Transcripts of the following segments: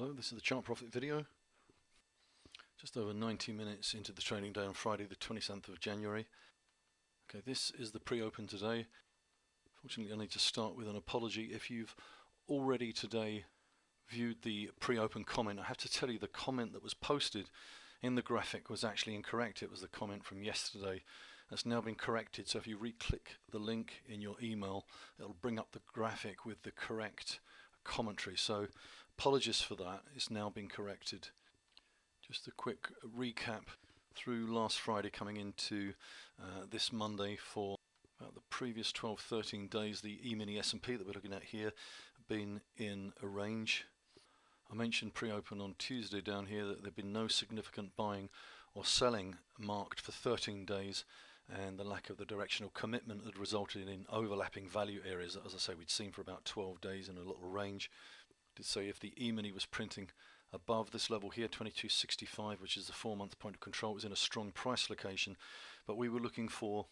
Hello, this is the chart profit video. Just over 90 minutes into the trading day on Friday the 27th of January. Okay, this is the pre-open today. Fortunately, I need to start with an apology. If you've already today viewed the pre-open comment, I have to tell you the comment that was posted in the graphic was actually incorrect. It was the comment from yesterday. That's now been corrected, so if you re-click the link in your email, it'll bring up the graphic with the correct commentary. So apologies for that, it's now been corrected. Just a quick recap through last Friday coming into this Monday. For the previous 12-13 days, the E-mini S&P that we're looking at here have been in a range. I mentioned pre-open on Tuesday down here that there had been no significant buying or selling marked for 13 days, and the lack of the directional commitment had resulted in overlapping value areas that, as I say, we'd seen for about 12 days in a little range. I did say if the E-mini was printing above this level here, 2265, which is the 4-month point of control, it was in a strong price location, but we were looking for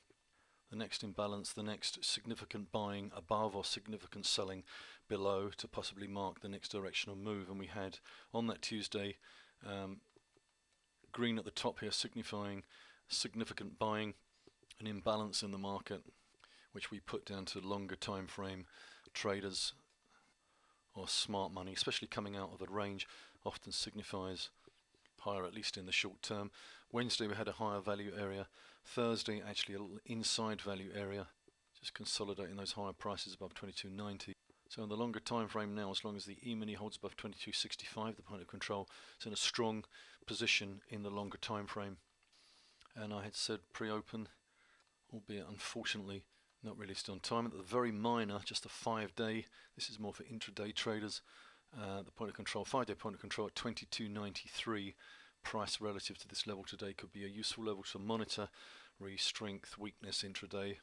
the next imbalance, the next significant buying above or significant selling below to possibly mark the next directional move. And we had on that Tuesday green at the top here signifying significant buying, an imbalance in the market, which we put down to longer time frame traders or smart money, especially coming out of a range, often signifies higher, at least in the short term. Wednesday we had a higher value area. Thursday actually a little inside value area, just consolidating those higher prices above 22.90. So in the longer time frame now, as long as the E-mini holds above 22.65, the point of control, it's in a strong position in the longer time frame. And I had said pre-open, albeit unfortunately not really still on time, at the very minor, just a 5-day. This is more for intraday traders. The point of control, 5-day point of control at 22.93. Price relative to this level today could be a useful level to monitor, strength, weakness intraday.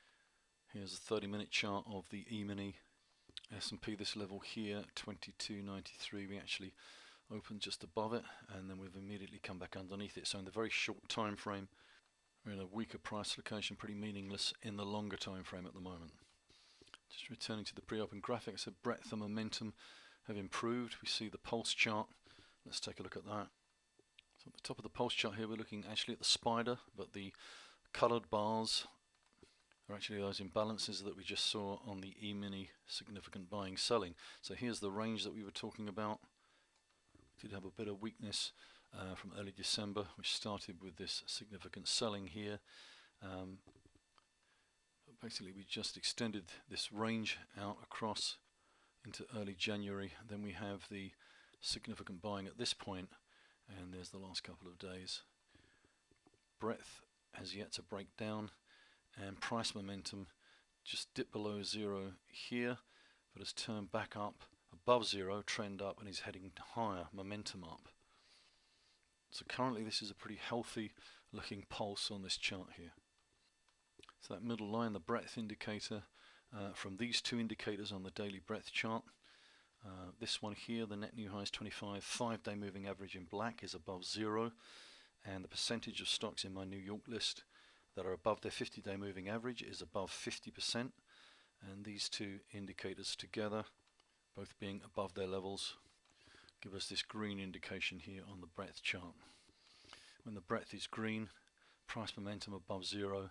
Here's a 30-minute chart of the E-mini S&P. This level here, 22.93. We actually opened just above it, and then we've immediately come back underneath it. So in the very short time frame, we're in a weaker price location, pretty meaningless in the longer time frame at the moment. Just returning to the pre-open graphics, so breadth and momentum have improved. We see the pulse chart. Let's take a look at that. So at the top of the pulse chart here, we're looking actually at the spider, but the coloured bars are actually those imbalances that we just saw on the E-mini significant buying selling. So here's the range that we were talking about. We did have a bit of weakness from early December, which started with this significant selling here. But basically we just extended this range out across into early January. Then we have the significant buying at this point, and there's the last couple of days. Breadth has yet to break down, and price momentum just dipped below zero here, but has turned back up above zero, trend up, and is heading higher, momentum up. So currently this is a pretty healthy looking pulse on this chart here. So that middle line, the breadth indicator, from these two indicators on the daily breadth chart, this one here, the net new highs 25, 5-day moving average in black is above zero, and the percentage of stocks in my New York list that are above their 50-day moving average is above 50%, and these two indicators together, both being above their levels, give us this green indication here on the breadth chart. When the breadth is green, price momentum above zero,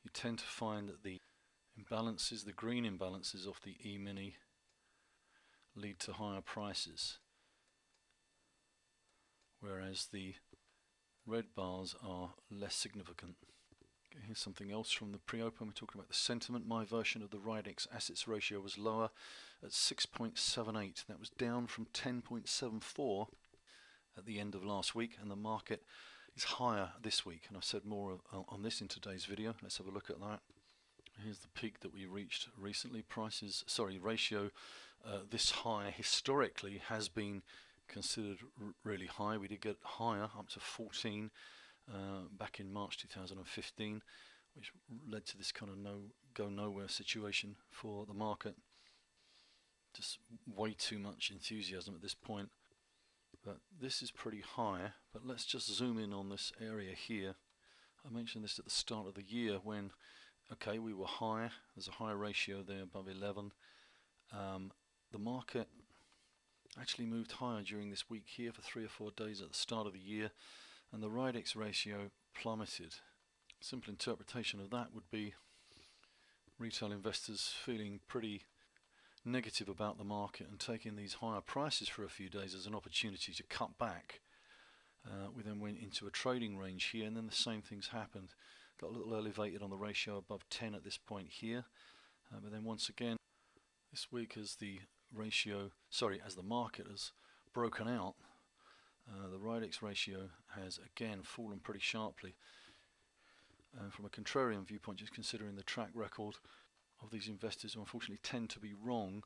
you tend to find that the imbalances, the green imbalances of the E-mini, lead to higher prices, whereas the red bars are less significant. Okay, here's something else from the pre-open. We're talking about the sentiment. My version of the RIDEX assets ratio was lower at 6.78. That was down from 10.74 at the end of last week, and the market is higher this week, and I've said more on this in today's video. Let's have a look at that. Here's the peak that we reached recently. Ratio this high historically has been considered really high. We did get higher, up to 14 back in March 2015, which led to this kind of go nowhere situation for the market. Just way too much enthusiasm at this point. But this is pretty high, but let's just zoom in on this area here. I mentioned this at the start of the year when, okay, we were high, there's a high ratio there above 11. The market actually moved higher during this week here for 3 or 4 days at the start of the year, and the RIDEX ratio plummeted. Simple interpretation of that would be retail investors feeling pretty negative about the market and taking these higher prices for a few days as an opportunity to cut back. We then went into a trading range here, and then the same things happened. Got a little elevated on the ratio above 10 at this point here, but then once again this week as the market has broken out, the RIDEX ratio has again fallen pretty sharply. From a contrarian viewpoint, just considering the track record of these investors who unfortunately tend to be wrong,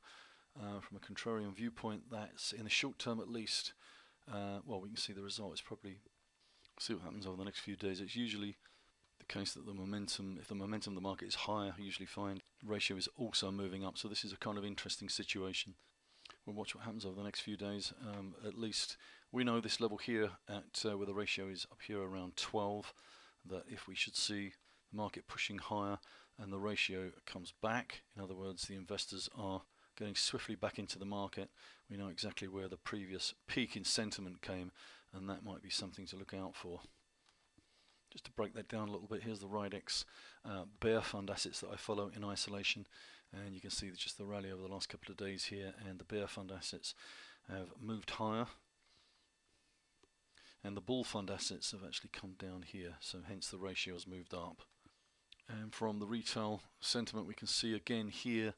from a contrarian viewpoint, that's in the short term at least, well, we can see the result. It's probably, see what happens over the next few days. It's usually the case that the momentum, if the momentum of the market is higher, I usually find the ratio is also moving up. So this is a kind of interesting situation. We'll watch what happens over the next few days. At least we know this level here at where the ratio is up here around 12, that if we should see the market pushing higher and the ratio comes back, in other words the investors are getting swiftly back into the market, we know exactly where the previous peak in sentiment came, and that might be something to look out for. Just to break that down a little bit, here's the RIDEX bear fund assets that I follow in isolation, and you can see just the rally over the last couple of days here, and the bear fund assets have moved higher, and the bull fund assets have actually come down here, so hence the ratio has moved up. And from the retail sentiment, we can see again here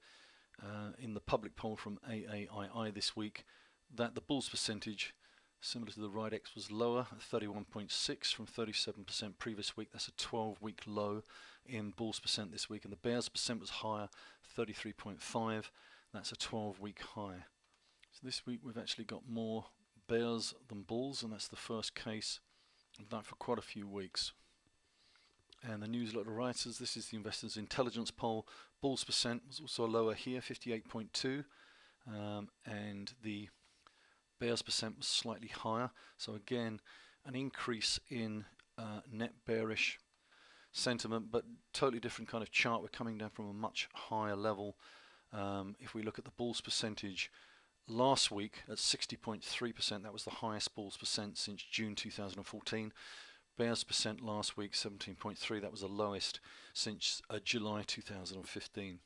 in the public poll from AAII this week that the bulls percentage, similar to the RIDEX, was lower at 31.6 from 37% previous week. That's a 12-week low in bulls percent this week, and the bears percent was higher, 33.5. That's a 12-week high. So this week we've actually got more bears than bulls, and that's the first case of that for quite a few weeks. And the newsletter writers, this is the Investors Intelligence poll. Bulls percent was also lower here, 58.2, and the bears percent was slightly higher. So again, an increase in net bearish sentiment, but totally different kind of chart. We're coming down from a much higher level. If we look at the bulls percentage last week at 60.3%, that was the highest bulls percent since June 2014. Bears percent last week 17.3, that was the lowest since July 2015.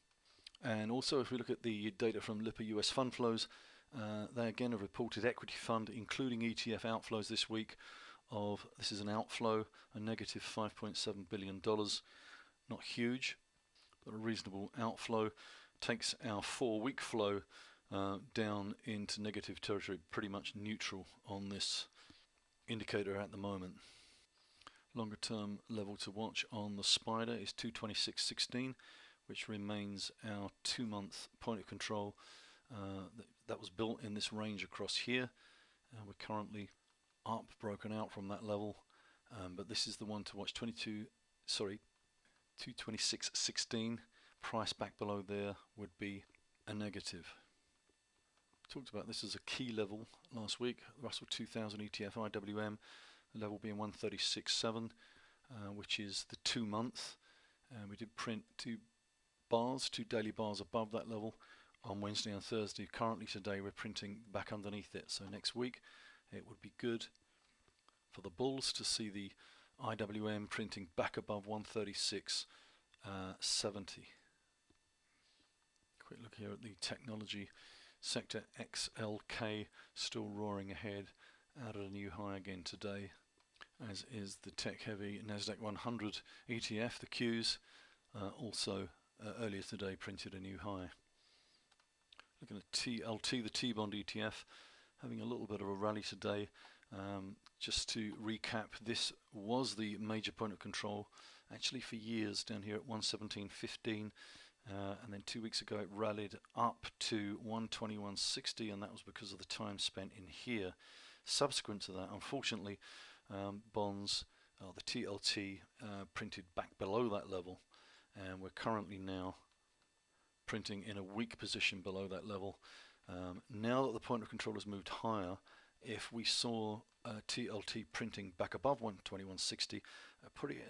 And also if we look at the data from Lipper US fund flows, they again have reported equity fund including ETF outflows this week of, this is an outflow, a negative $5.7 billion. Not huge, but a reasonable outflow. Takes our 4-week flow down into negative territory, pretty much neutral on this indicator at the moment. Longer term level to watch on the spider is 226.16, which remains our 2-month point of control that was built in this range across here. We're currently up, broken out from that level, but this is the one to watch. 226.16, price back below there would be a negative. Talked about this as a key level last week. Russell 2000 ETF IWM, the level being 136.7, which is the 2-month. We did print two daily bars above that level on Wednesday and Thursday. Currently today we're printing back underneath it, so next week it would be good for the bulls to see the IWM printing back above 136.70. Quick look here at the technology sector. XLK still roaring ahead, out at a new high again today, as is the tech heavy Nasdaq 100 ETF. The Qs also earlier today printed a new high. Looking at TLT, the T-bond ETF, having a little bit of a rally today. Just to recap, this was the major point of control actually for years down here at 117.15, and then 2 weeks ago it rallied up to 121.60, and that was because of the time spent in here. Subsequent to that, unfortunately, bonds, the TLT, printed back below that level, and we're currently now printing in a weak position below that level. Now that the point of control has moved higher, if we saw TLT printing back above 121.60, in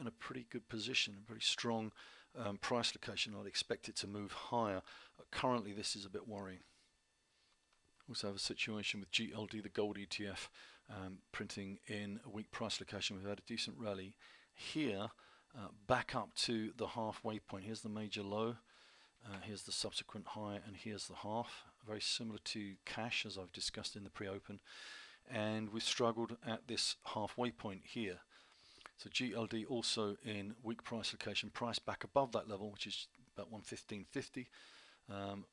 a pretty good position, a pretty strong price location, I'd expect it to move higher. Currently this is a bit worrying. Also have a situation with GLD, the gold ETF, printing in a weak price location. We've had a decent rally here, back up to the halfway point. Here's the major low, here's the subsequent high, and here's the half. Very similar to cash, as I've discussed in the pre-open. And we've struggled at this halfway point here. So GLD also in weak price location, price back above that level, which is about 115.50,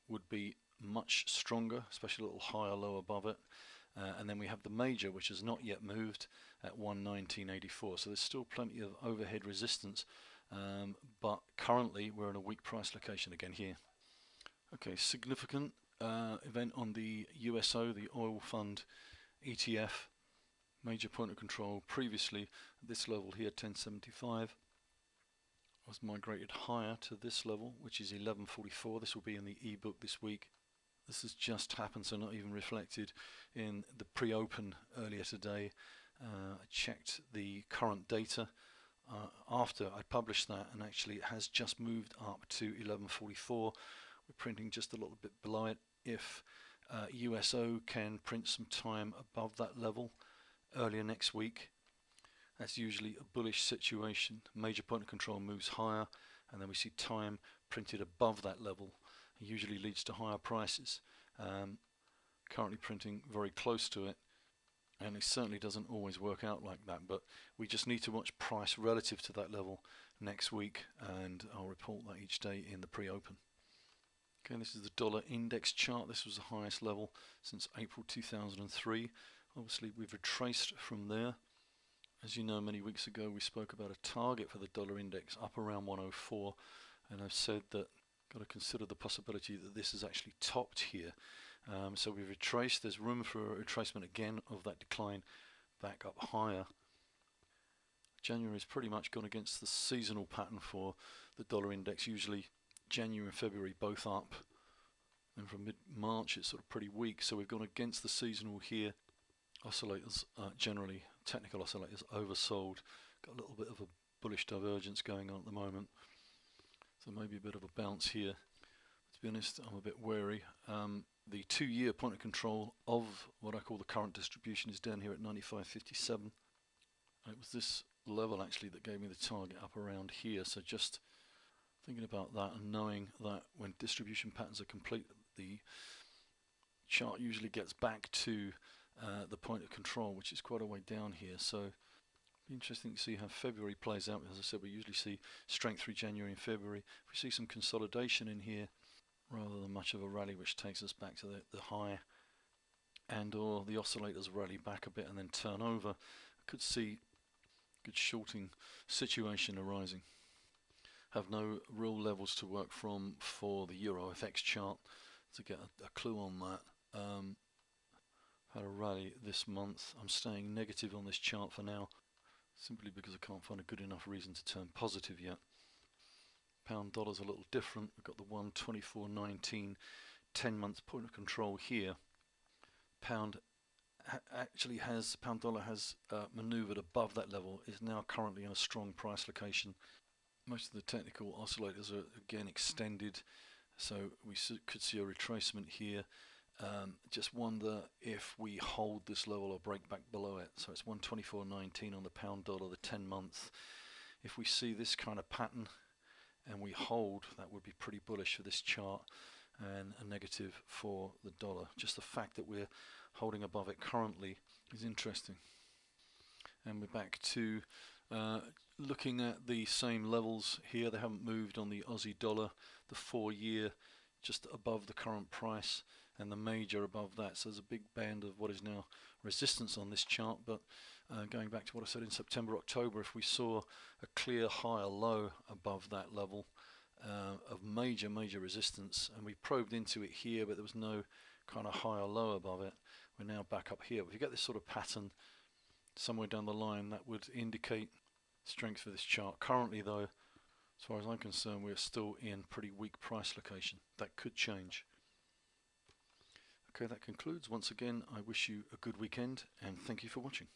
would be much stronger, especially a little higher low above it. And then we have the major, which has not yet moved, at 119.84. So there's still plenty of overhead resistance, but currently we're in a weak price location again here. Okay, significant event on the USO, the oil fund ETF. Major point of control previously at this level here, 1075, was migrated higher to this level, which is 1144. This will be in the ebook this week. This has just happened, so not even reflected in the pre-open earlier today. I checked the current data after I published that, and actually it has just moved up to 1144. We're printing just a little bit below it. If USO can print some time above that level earlier next week, that's usually a bullish situation. Major point of control moves higher, and then we see time printed above that level. It usually leads to higher prices. Currently printing very close to it, and it certainly doesn't always work out like that, but we just need to watch price relative to that level next week, and I'll report that each day in the pre-open. Okay, this is the dollar index chart. This was the highest level since April 2003. Obviously we've retraced from there. As you know, many weeks ago we spoke about a target for the dollar index up around 104, and I've said that got to consider the possibility that this is actually topped here. So we've retraced. There's room for a retracement again of that decline back up higher. January has pretty much gone against the seasonal pattern for the dollar index. Usually January and February both up, and from mid-March it's sort of pretty weak, so we've gone against the seasonal here. Oscillators generally, technical oscillators, oversold. Got a little bit of a bullish divergence going on at the moment, so maybe a bit of a bounce here. To be honest, I'm a bit wary. The 2-year point of control of what I call the current distribution is down here at 95.57. It was this level actually that gave me the target up around here, so just thinking about that and knowing that when distribution patterns are complete, the chart usually gets back to the point of control, which is quite a way down here. So it'll be interesting to see how February plays out. As I said, we usually see strength through January and February. If we see some consolidation in here rather than much of a rally which takes us back to the high, and or the oscillators rally back a bit and then turn over, I could see a good shorting situation arising. Have no real levels to work from for the Euro FX chart to get a clue on that. Had a rally this month. I'm staying negative on this chart for now, simply because I can't find a good enough reason to turn positive yet. Pound dollar's a little different. We've got the 124.19 10-month point of control here. Pound dollar has maneuvered above that level, is now currently in a strong price location. Most of the technical oscillators are again extended, so we could see a retracement here. Just wonder if we hold this level or break back below it. So it's 124.19 on the pound dollar, the 10-month. If we see this kind of pattern and we hold, that would be pretty bullish for this chart and a negative for the dollar. Just the fact that we're holding above it currently is interesting. And we're back to looking at the same levels here. They haven't moved on the Aussie dollar, the 4-year just above the current price, and the major above that. So there's a big band of what is now resistance on this chart, but going back to what I said in September, October, if we saw a clear higher low above that level of major resistance, and we probed into it here, but there was no kind of higher low above it, we're now back up here. But if you get this sort of pattern somewhere down the line, that would indicate strength for this chart. Currently though, as far as I'm concerned, we're still in pretty weak price location. That could change. Okay, that concludes. Once again, I wish you a good weekend and thank you for watching.